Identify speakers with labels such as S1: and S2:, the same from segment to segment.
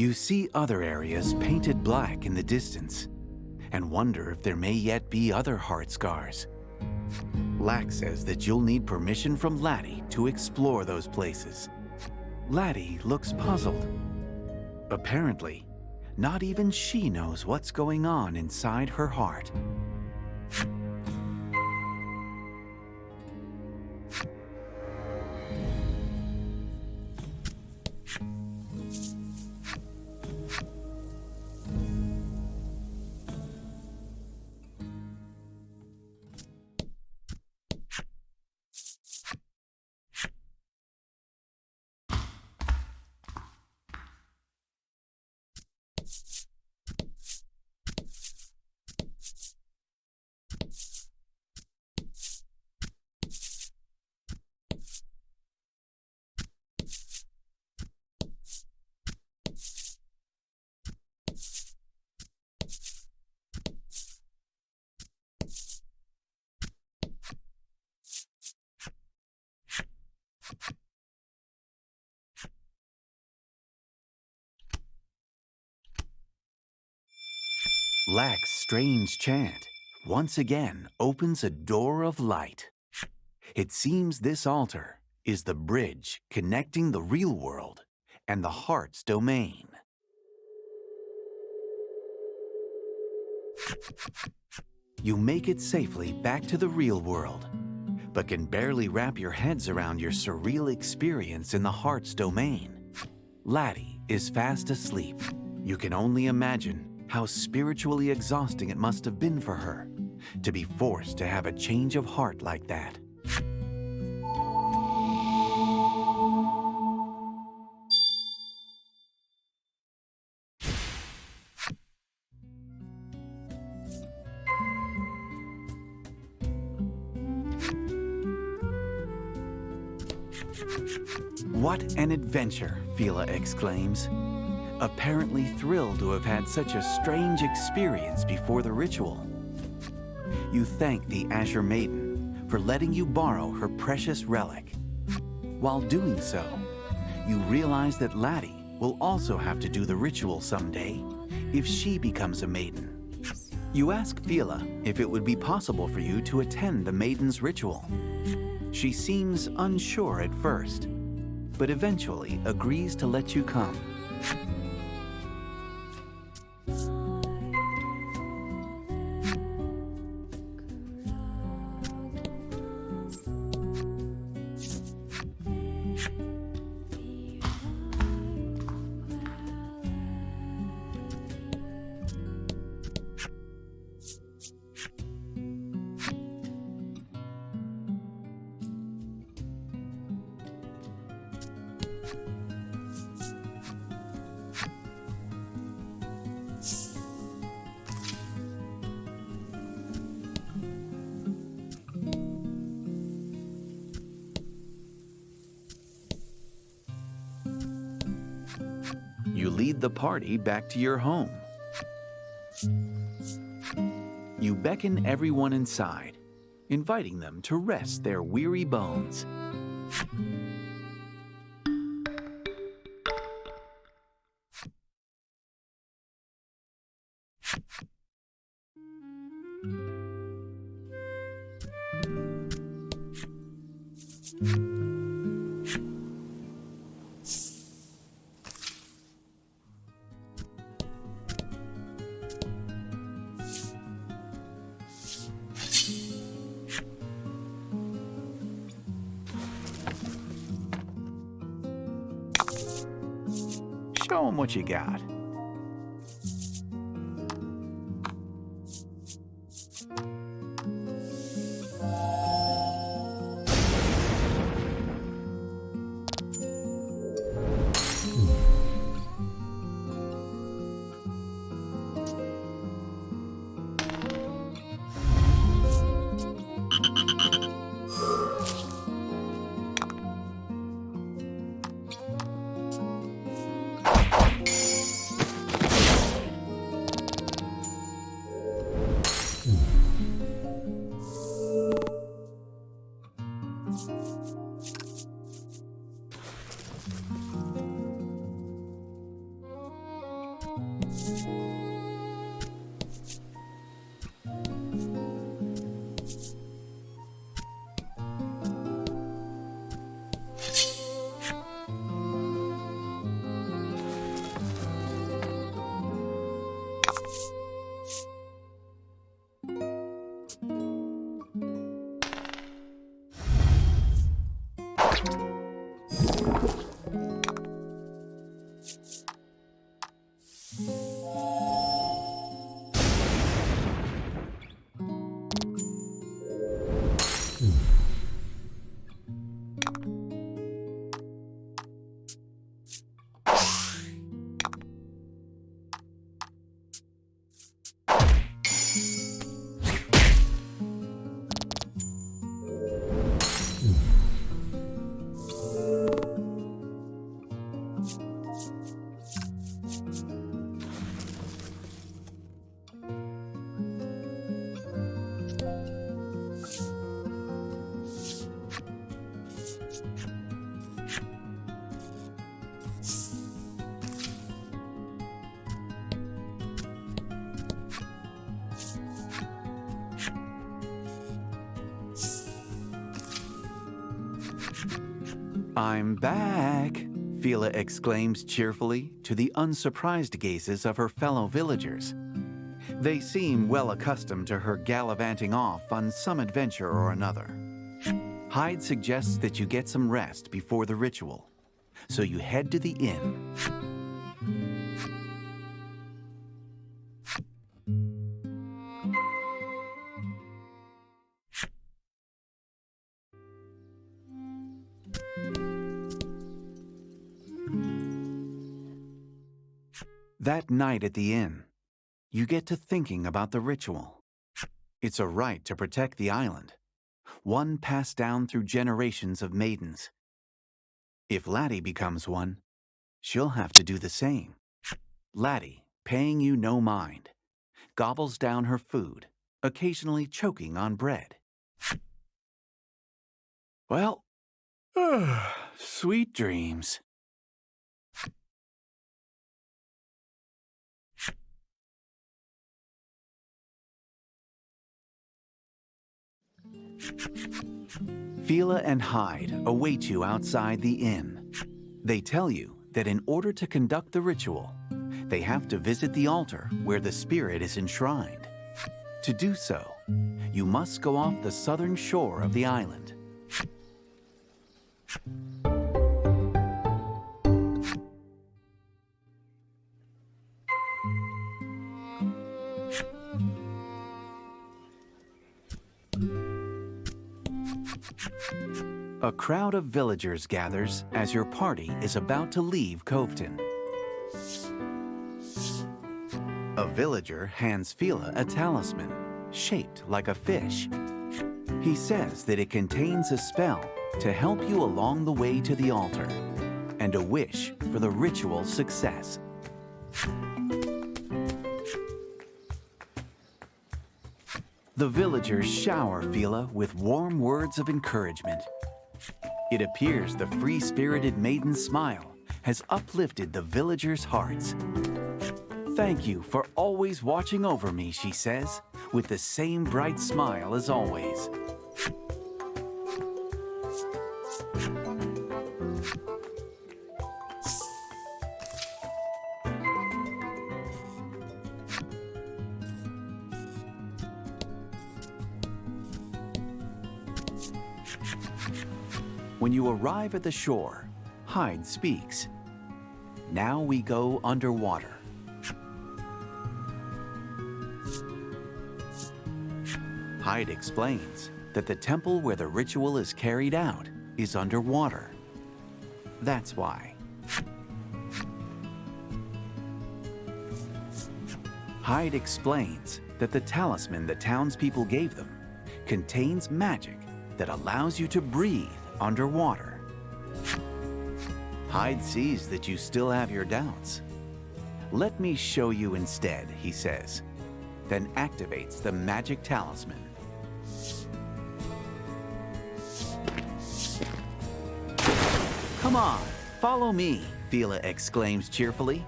S1: You see other areas painted black in the distance and wonder if there may yet be other heart scars. Lack says that you'll need permission from Laddie to explore those places. Laddie looks puzzled. Apparently, not even she knows what's going on inside her heart. Lack's strange chant once again opens a door of light. It seems this altar is the bridge connecting the real world and the heart's domain. You make it safely back to the real world, but can barely wrap your heads around your surreal experience in the heart's domain. Laddie is fast asleep. You can only imagine how spiritually exhausting it must have been for her to be forced to have a change of heart like that. What an adventure, Fila exclaims, apparently thrilled to have had such a strange experience before the ritual. You thank the Azure Maiden for letting you borrow her precious relic. While doing so, you realize that Laddie will also have to do the ritual someday if she becomes a maiden. You ask Fila if it would be possible for you to attend the Maiden's ritual. She seems unsure at first, but eventually agrees to let you come. You lead the party back to your home. You beckon everyone inside, inviting them to rest their weary bones. Show them what you got. I'm back, Fila exclaims cheerfully to the unsurprised gazes of her fellow villagers. They seem well accustomed to her gallivanting off on some adventure or another. Hyde suggests that you get some rest before the ritual, so you head to the inn. That night at the inn, you get to thinking about the ritual. It's a right to protect the island, one passed down through generations of maidens. If Laddie becomes one, she'll have to do the same. Laddie, paying you no mind, gobbles down her food, occasionally choking on bread. Well, sweet dreams. Fila and Hyde await you outside the inn. They tell you that in order to conduct the ritual, they have to visit the altar where the spirit is enshrined. To do so, you must go off the southern shore of the island. A crowd of villagers gathers as your party is about to leave Coveton. A villager hands Fila a talisman, shaped like a fish. He says that it contains a spell to help you along the way to the altar, and a wish for the ritual success. The villagers shower Fila with warm words of encouragement. It appears the free-spirited maiden's smile has uplifted the villagers' hearts. Thank you for always watching over me, she says, with the same bright smile as always. When you arrive at the shore, Hyde speaks. Now we go underwater. Hyde explains that the temple where the ritual is carried out is underwater. That's why. Hyde explains that the talisman the townspeople gave them contains magic that allows you to breathe underwater. Hyde sees that you still have your doubts. Let me show you instead, he says, then activates the magic talisman. Come on, follow me, Fila exclaims cheerfully.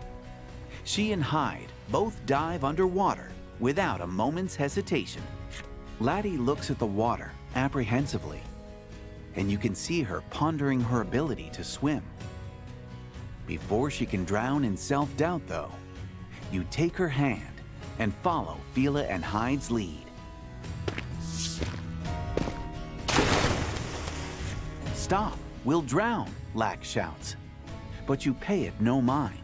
S1: She and Hyde both dive underwater without a moment's hesitation. Laddie looks at the water apprehensively, and you can see her pondering her ability to swim. Before she can drown in self-doubt, though, you take her hand and follow Fila and Hyde's lead. Stop, we'll drown, Lack shouts, but you pay it no mind.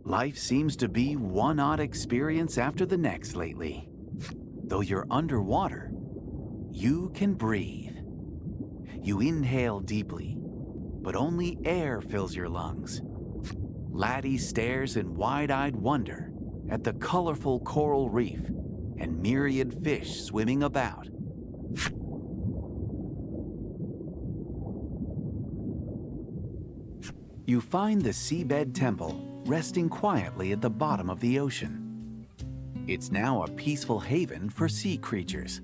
S1: Life seems to be one odd experience after the next lately. Though you're underwater, you can breathe. You inhale deeply, but only air fills your lungs. Laddie stares in wide-eyed wonder at the colorful coral reef and myriad fish swimming about. You find the seabed temple resting quietly at the bottom of the ocean. It's now a peaceful haven for sea creatures.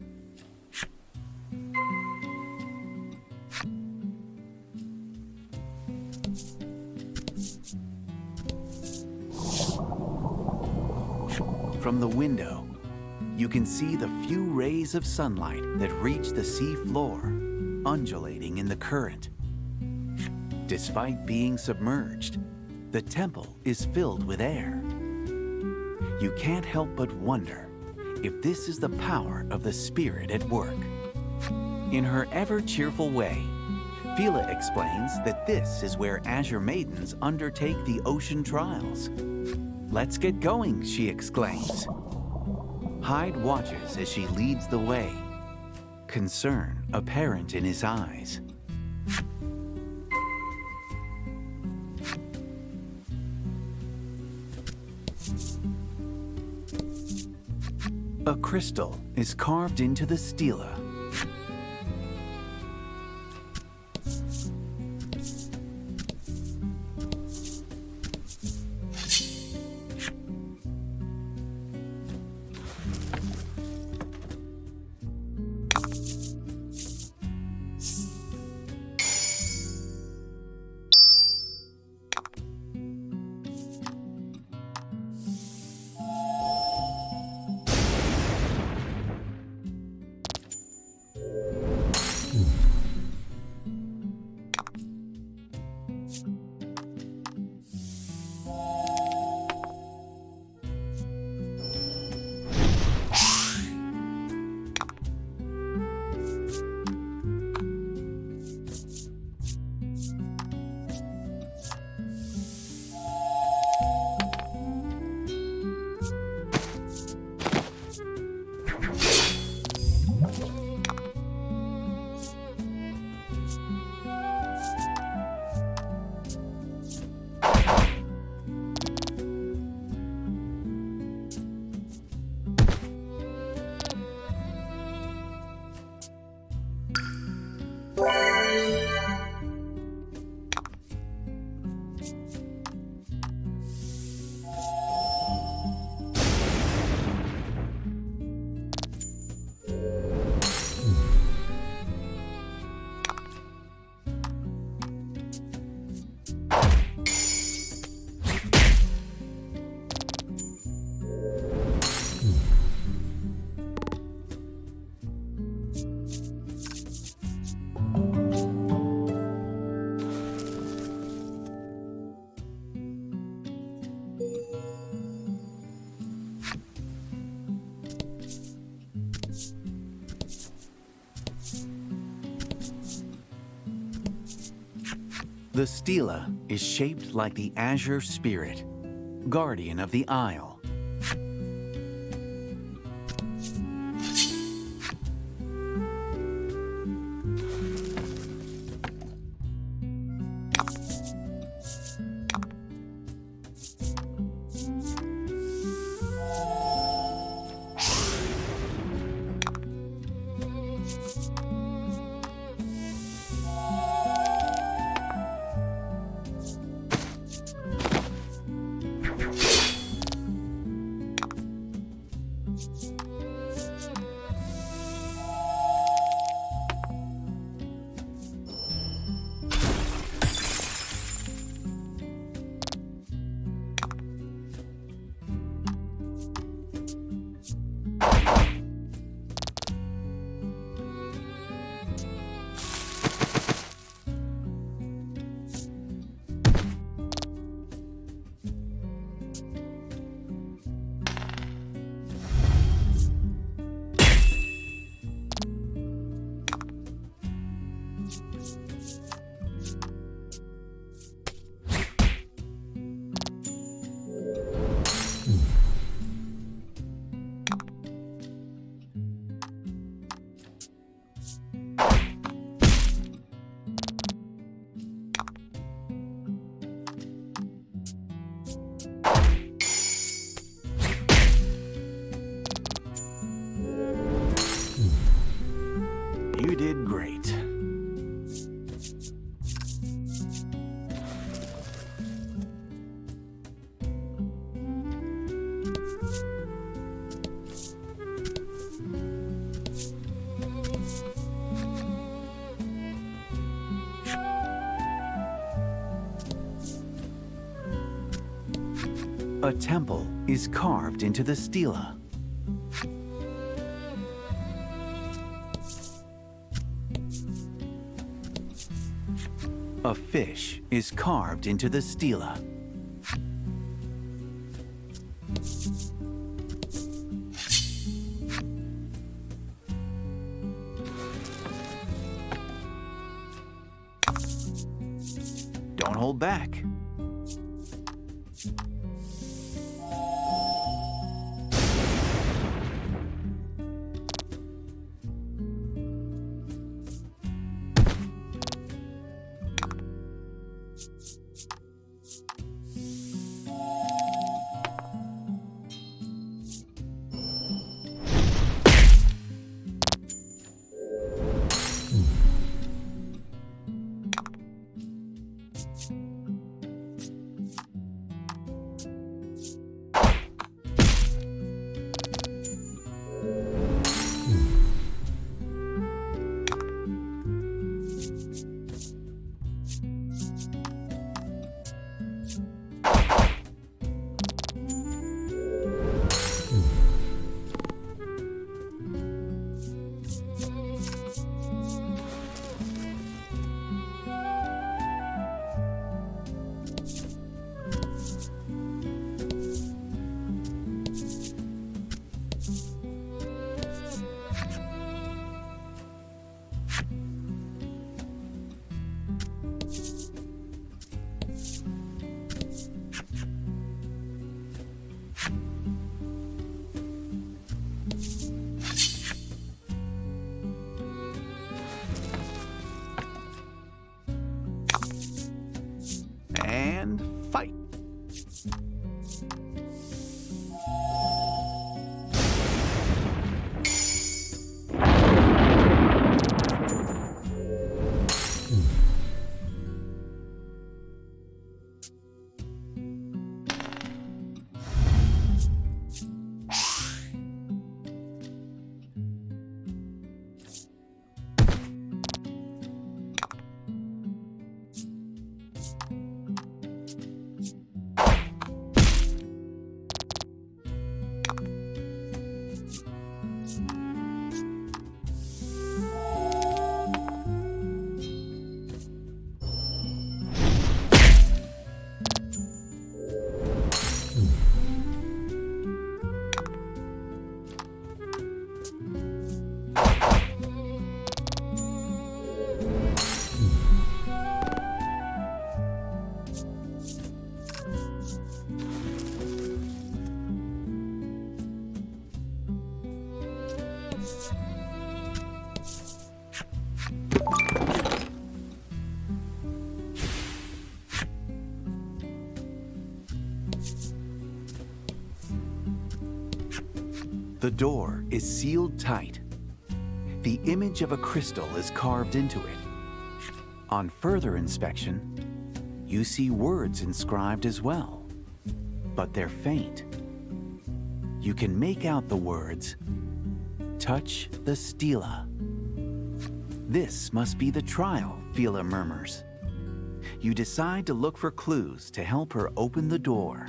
S1: From the window, you can see the few rays of sunlight that reach the sea floor, undulating in the current. Despite being submerged, the temple is filled with air. You can't help but wonder if this is the power of the spirit at work. In her ever-cheerful way, Fila explains that this is where Azure Maidens undertake the ocean trials. "Let's get going," she exclaims. Hyde watches as she leads the way, concern apparent in his eyes. A crystal is carved into the stela. The stela is shaped like the Azure Spirit, guardian of the Isle. You did great. A temple is carved into the stela. A fish is carved into the stela. Don't hold back. And fight. The door is sealed tight. The image of a crystal is carved into it. On further inspection, you see words inscribed as well, but they're faint. You can make out the words, "Touch the stela." This must be the trial, Fila murmurs. You decide to look for clues to help her open the door.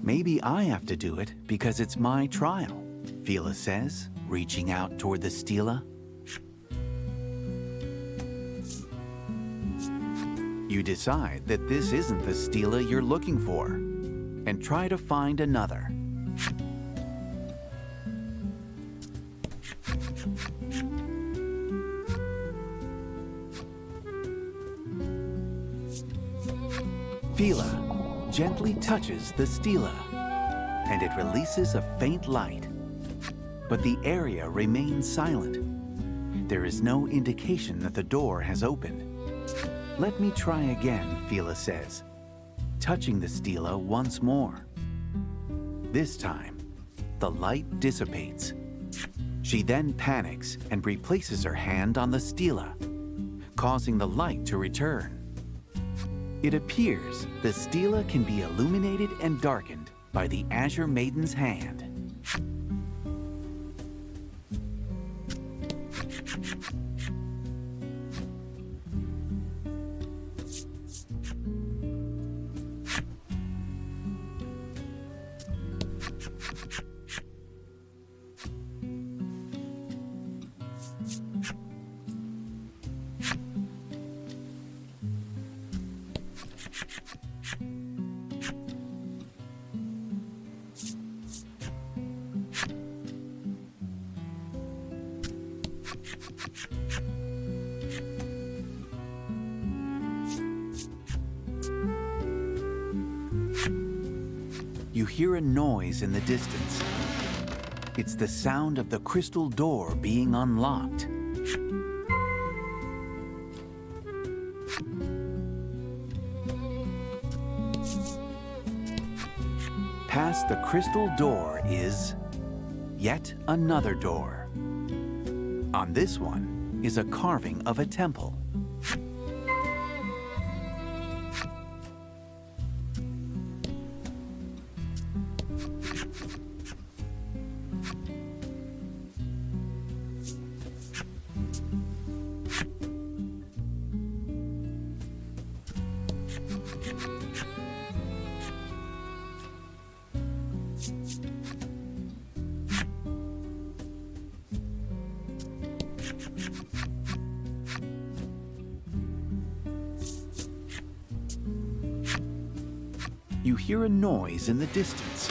S1: Maybe I have to do it because it's my trial, Fila says, reaching out toward the stela. You decide that this isn't the stela you're looking for, and try to find another. Fila gently touches the stela, and it releases a faint light. But the area remains silent. There is no indication that the door has opened. Let me try again, Fila says, touching the stela once more. This time, the light dissipates. She then panics and replaces her hand on the stela, causing the light to return. It appears the stela can be illuminated and darkened by the Azure Maiden's hand. You hear a noise in the distance. It's the sound of the crystal door being unlocked. Past the crystal door is yet another door. On this one is a carving of a temple. You hear a noise in the distance.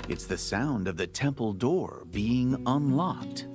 S1: It's the sound of the temple door being unlocked.